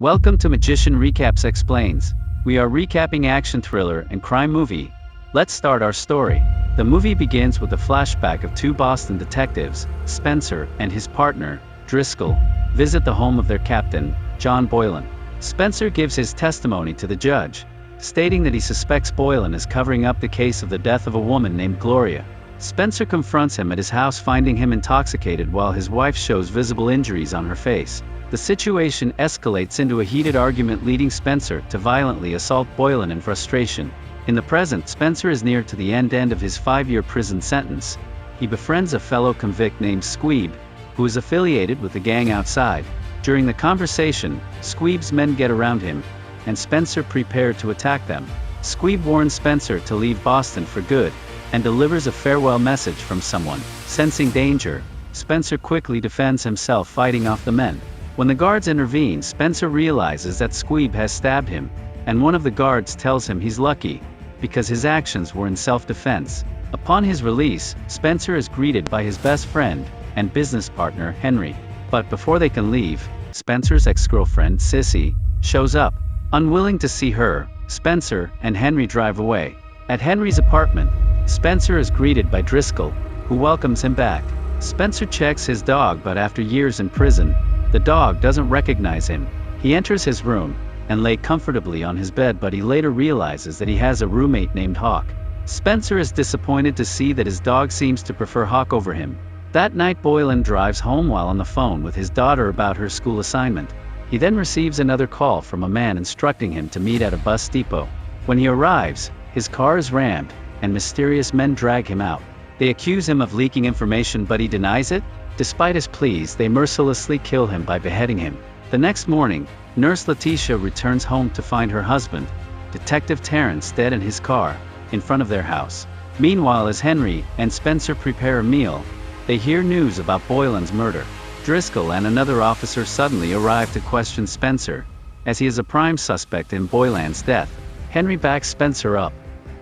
Welcome to Magician Recaps Explains. We are recapping action thriller and crime movie. Let's start our story. The movie begins with a flashback of two Boston detectives, Spencer and his partner, Driscoll, visit the home of their captain, John Boylan. Spencer gives his testimony to the judge, stating that he suspects Boylan is covering up the case of the death of a woman named Gloria. Spencer confronts him at his house, finding him intoxicated while his wife shows visible injuries on her face. The situation escalates into a heated argument, leading Spencer to violently assault Boylan in frustration. In the present, Spencer is near to the end of his 5-year prison sentence. He befriends a fellow convict named Squeeb, who is affiliated with the gang outside. During the conversation, Squeeb's men get around him, and Spencer prepared to attack them. Squeeb warns Spencer to leave Boston for good, and delivers a farewell message from someone. Sensing danger, Spencer quickly defends himself, fighting off the men. When the guards intervene, Spencer realizes that Squeeb has stabbed him, and one of the guards tells him he's lucky, because his actions were in self-defense. Upon his release, Spencer is greeted by his best friend and business partner, Henry. But before they can leave, Spencer's ex-girlfriend, Sissy, shows up. Unwilling to see her, Spencer and Henry drive away. At Henry's apartment, Spencer is greeted by Driscoll, who welcomes him back. Spencer checks his dog, but after years in prison, the dog doesn't recognize him. He enters his room and lay comfortably on his bed, but he later realizes that he has a roommate named Hawk. Spencer is disappointed to see that his dog seems to prefer Hawk over him. That night, Boylan drives home while on the phone with his daughter about her school assignment. He then receives another call from a man instructing him to meet at a bus depot. When he arrives, his car is rammed, and mysterious men drag him out. They accuse him of leaking information, but he denies it. Despite his pleas, they mercilessly kill him by beheading him. The next morning, Nurse Letitia returns home to find her husband, Detective Terrence, dead in his car, in front of their house. Meanwhile, as Henry and Spencer prepare a meal, they hear news about Boylan's murder. Driscoll and another officer suddenly arrive to question Spencer, as he is a prime suspect in Boylan's death. Henry backs Spencer up,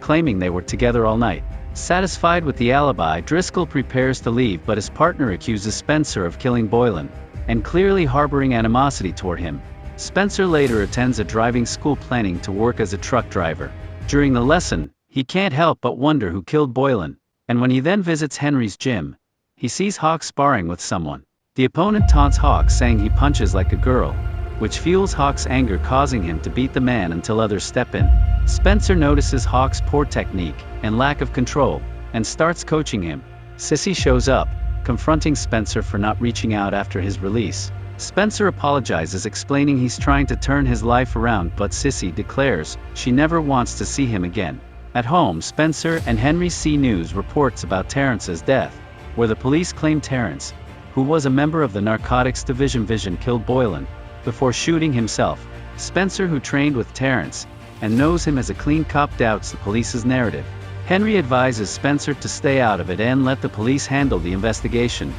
claiming they were together all night. Satisfied with the alibi, Driscoll prepares to leave, but his partner accuses Spencer of killing Boylan, and clearly harboring animosity toward him. Spencer later attends a driving school, planning to work as a truck driver. During the lesson, he can't help but wonder who killed Boylan, and when he then visits Henry's gym, he sees Hawk sparring with someone. The opponent taunts Hawk, saying he punches like a girl, which fuels Hawk's anger, causing him to beat the man until others step in. Spencer notices Hawk's poor technique and lack of control, and starts coaching him. Sissy shows up, confronting Spencer for not reaching out after his release. Spencer apologizes, explaining he's trying to turn his life around, but Sissy declares she never wants to see him again. At home, Spencer and Henry see news reports about Terrence's death, where the police claim Terrence, who was a member of the narcotics division, killed Boylan before shooting himself. Spencer, who trained with Terrence and knows him as a clean cop, doubts the police's narrative. Henry advises Spencer to stay out of it and let the police handle the investigation,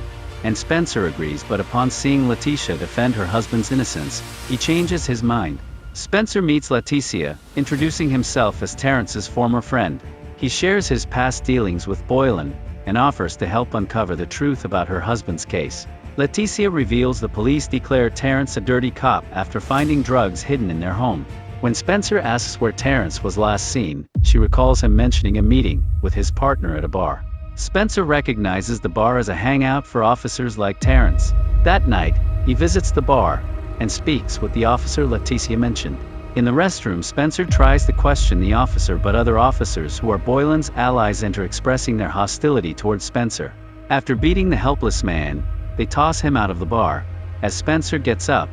and Spencer agrees, but upon seeing Letitia defend her husband's innocence, he changes his mind. Spencer meets Letitia, introducing himself as Terrence's former friend. He shares his past dealings with Boylan and offers to help uncover the truth about her husband's case. Letitia reveals the police declare Terrence a dirty cop after finding drugs hidden in their home. When Spencer asks where Terrence was last seen, she recalls him mentioning a meeting with his partner at a bar. Spencer recognizes the bar as a hangout for officers like Terrence. That night, he visits the bar and speaks with the officer Letitia mentioned. In the restroom, Spencer tries to question the officer, but other officers who are Boylan's allies enter, expressing their hostility towards Spencer. After beating the helpless man, they toss him out of the bar. As Spencer gets up,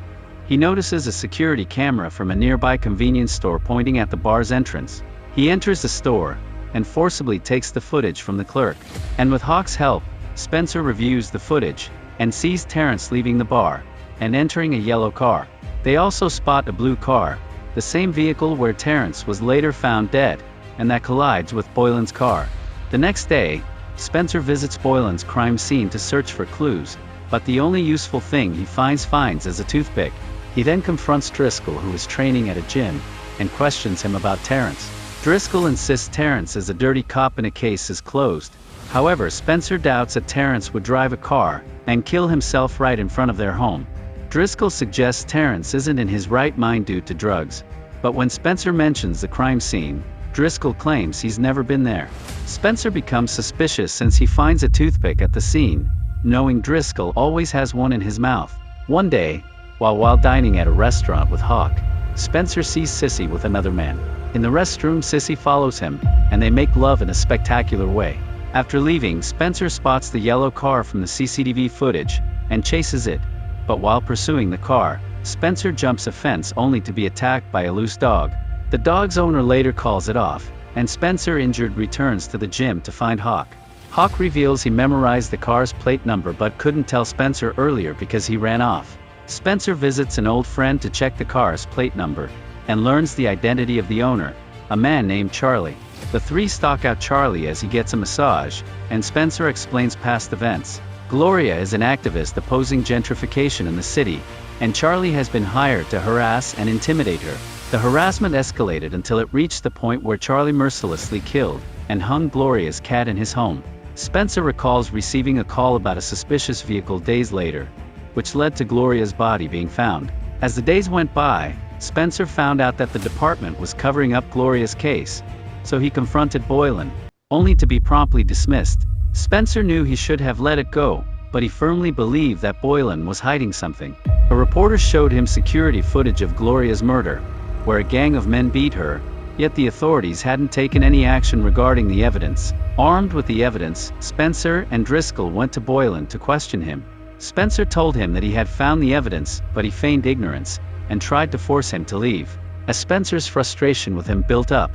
he notices a security camera from a nearby convenience store pointing at the bar's entrance. He enters the store and forcibly takes the footage from the clerk. And with Hawk's help, Spencer reviews the footage and sees Terrence leaving the bar and entering a yellow car. They also spot a blue car, the same vehicle where Terrence was later found dead, and that collides with Boylan's car. The next day, Spencer visits Boylan's crime scene to search for clues, but the only useful thing he finds is a toothpick. He then confronts Driscoll, who is training at a gym, and questions him about Terrence. Driscoll insists Terrence is a dirty cop and a case is closed. However, Spencer doubts that Terrence would drive a car and kill himself right in front of their home. Driscoll suggests Terrence isn't in his right mind due to drugs. But when Spencer mentions the crime scene, Driscoll claims he's never been there. Spencer becomes suspicious since he finds a toothpick at the scene, knowing Driscoll always has one in his mouth. One day, while dining at a restaurant with Hawk, Spencer sees Sissy with another man. In the restroom, Sissy follows him, and they make love in a spectacular way. After leaving, Spencer spots the yellow car from the CCTV footage, and chases it. But while pursuing the car, Spencer jumps a fence only to be attacked by a loose dog. The dog's owner later calls it off, and Spencer, injured, returns to the gym to find Hawk. Hawk reveals he memorized the car's plate number but couldn't tell Spencer earlier because he ran off. Spencer visits an old friend to check the car's plate number, and learns the identity of the owner, a man named Charlie. The three stalk out Charlie as he gets a massage, and Spencer explains past events. Gloria is an activist opposing gentrification in the city, and Charlie has been hired to harass and intimidate her. The harassment escalated until it reached the point where Charlie mercilessly killed and hung Gloria's cat in his home. Spencer recalls receiving a call about a suspicious vehicle days later, which led to Gloria's body being found. As the days went by, Spencer found out that the department was covering up Gloria's case, so he confronted Boylan, only to be promptly dismissed. Spencer knew he should have let it go, but he firmly believed that Boylan was hiding something. A reporter showed him security footage of Gloria's murder, where a gang of men beat her, yet the authorities hadn't taken any action regarding the evidence. Armed with the evidence, Spencer and Driscoll went to Boylan to question him. Spencer told him that he had found the evidence, but he feigned ignorance, and tried to force him to leave. As Spencer's frustration with him built up,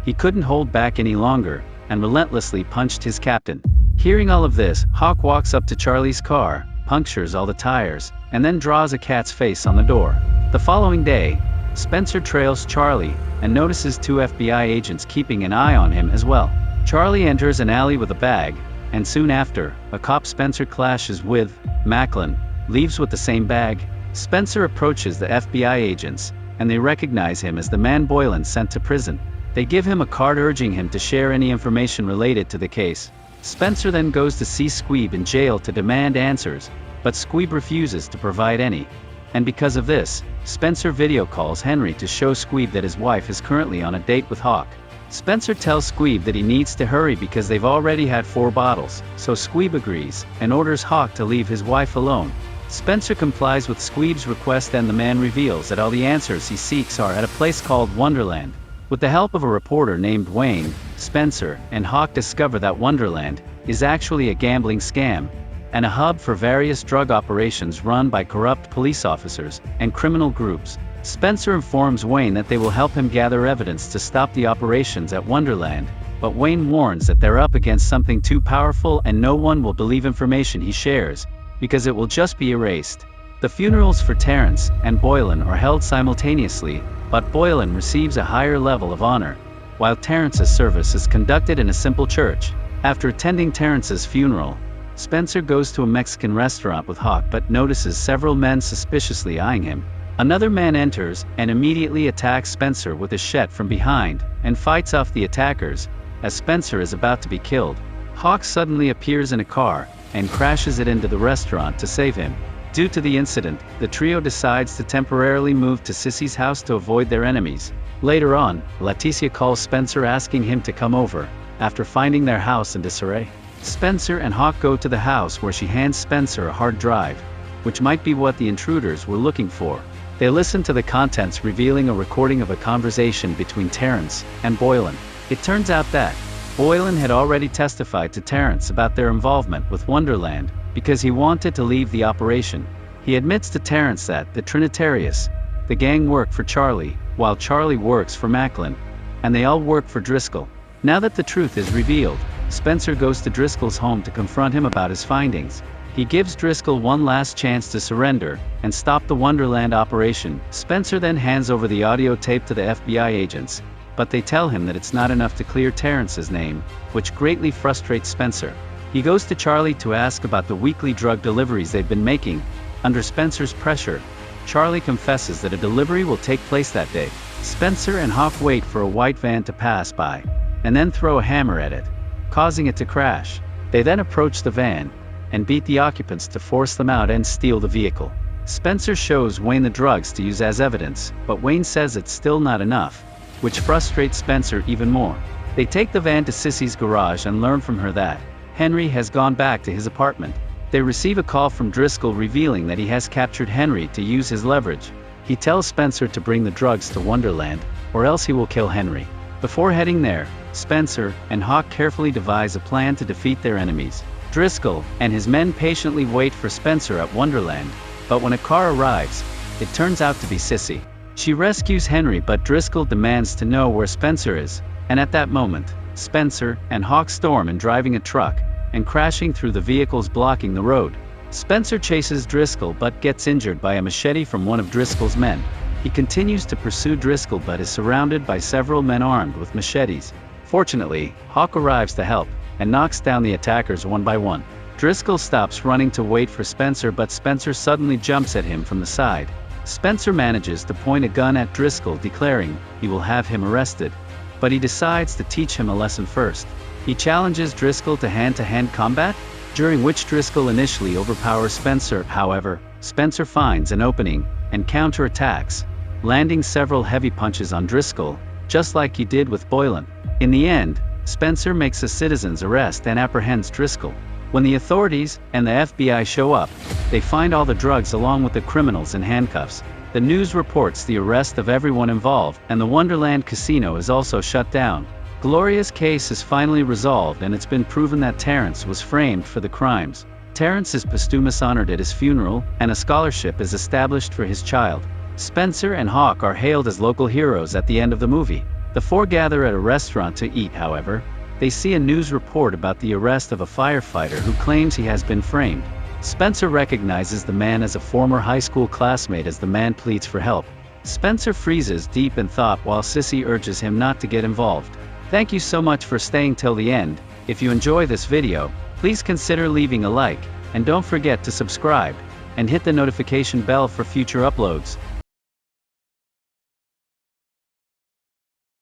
he couldn't hold back any longer, and relentlessly punched his captain. Hearing all of this, Hawk walks up to Charlie's car, punctures all the tires, and then draws a cat's face on the door. The following day, Spencer trails Charlie, and notices two FBI agents keeping an eye on him as well. Charlie enters an alley with a bag, and soon after, a cop Spencer clashes with, Macklin, leaves with the same bag. Spencer approaches the FBI agents, and they recognize him as the man Boylan sent to prison. They give him a card urging him to share any information related to the case. Spencer then goes to see Squeeb in jail to demand answers, but Squeeb refuses to provide any. And because of this, Spencer video calls Henry to show Squeeb that his wife is currently on a date with Hawk. Spencer tells Squeeb that he needs to hurry because they've already had 4 bottles, so Squeeb agrees, and orders Hawk to leave his wife alone. Spencer complies with Squeeb's request, and the man reveals that all the answers he seeks are at a place called Wonderland. With the help of a reporter named Wayne, Spencer and Hawk discover that Wonderland is actually a gambling scam, and a hub for various drug operations run by corrupt police officers and criminal groups. Spencer informs Wayne that they will help him gather evidence to stop the operations at Wonderland, but Wayne warns that they're up against something too powerful and no one will believe information he shares, because it will just be erased. The funerals for Terrence and Boylan are held simultaneously, but Boylan receives a higher level of honor, while Terrence's service is conducted in a simple church. After attending Terrence's funeral, Spencer goes to a Mexican restaurant with Hawk but notices several men suspiciously eyeing him. Another man enters and immediately attacks Spencer with a shet from behind, and fights off the attackers. As Spencer is about to be killed, Hawk suddenly appears in a car and crashes it into the restaurant to save him. Due to the incident, the trio decides to temporarily move to Sissy's house to avoid their enemies. Later on, Leticia calls Spencer asking him to come over, after finding their house in disarray. Spencer and Hawk go to the house where she hands Spencer a hard drive, which might be what the intruders were looking for. They listen to the contents, revealing a recording of a conversation between Terrence and Boylan. It turns out that Boylan had already testified to Terrence about their involvement with Wonderland, because he wanted to leave the operation. He admits to Terrence that the Trinitarius, the gang, work for Charlie, while Charlie works for Macklin, and they all work for Driscoll. Now that the truth is revealed, Spencer goes to Driscoll's home to confront him about his findings. He gives Driscoll one last chance to surrender and stop the Wonderland operation. Spencer then hands over the audio tape to the FBI agents, but they tell him that it's not enough to clear Terrence's name, which greatly frustrates Spencer. He goes to Charlie to ask about the weekly drug deliveries they've been making. Under Spencer's pressure, Charlie confesses that a delivery will take place that day. Spencer and Hawk wait for a white van to pass by, and then throw a hammer at it, causing it to crash. They then approach the van and beat the occupants to force them out and steal the vehicle. Spencer shows Wayne the drugs to use as evidence, but Wayne says it's still not enough, which frustrates Spencer even more. They take the van to Sissy's garage and learn from her that Henry has gone back to his apartment. They receive a call from Driscoll revealing that he has captured Henry to use his leverage. He tells Spencer to bring the drugs to Wonderland, or else he will kill Henry. Before heading there, Spencer and Hawk carefully devise a plan to defeat their enemies. Driscoll and his men patiently wait for Spencer at Wonderland, but when a car arrives, it turns out to be Sissy. She rescues Henry, but Driscoll demands to know where Spencer is, and at that moment, Spencer and Hawk storm in, driving a truck and crashing through the vehicles blocking the road. Spencer chases Driscoll but gets injured by a machete from one of Driscoll's men. He continues to pursue Driscoll but is surrounded by several men armed with machetes. Fortunately, Hawk arrives to help and knocks down the attackers one by one. Driscoll stops running to wait for Spencer, but Spencer suddenly jumps at him from the side. Spencer manages to point a gun at Driscoll, declaring he will have him arrested. But he decides to teach him a lesson first. He challenges Driscoll to hand-to-hand combat, during which Driscoll initially overpowers Spencer. However, Spencer finds an opening and counterattacks, landing several heavy punches on Driscoll, just like he did with Boylan. In the end, Spencer makes a citizen's arrest and apprehends Driscoll. When the authorities and the FBI show up, they find all the drugs along with the criminals in handcuffs. The news reports the arrest of everyone involved, and the Wonderland casino is also shut down. Gloria's case is finally resolved, and it's been proven that Terrence was framed for the crimes. Terrence is posthumously honored at his funeral, and a scholarship is established for his child. Spencer and Hawk are hailed as local heroes at the end of the movie. The four gather at a restaurant to eat. However, they see a news report about the arrest of a firefighter who claims he has been framed. Spencer recognizes the man as a former high school classmate as the man pleads for help. Spencer freezes deep in thought while Sissy urges him not to get involved. Thank you so much for staying till the end. If you enjoy this video, please consider leaving a like, and don't forget to subscribe and hit the notification bell for future uploads.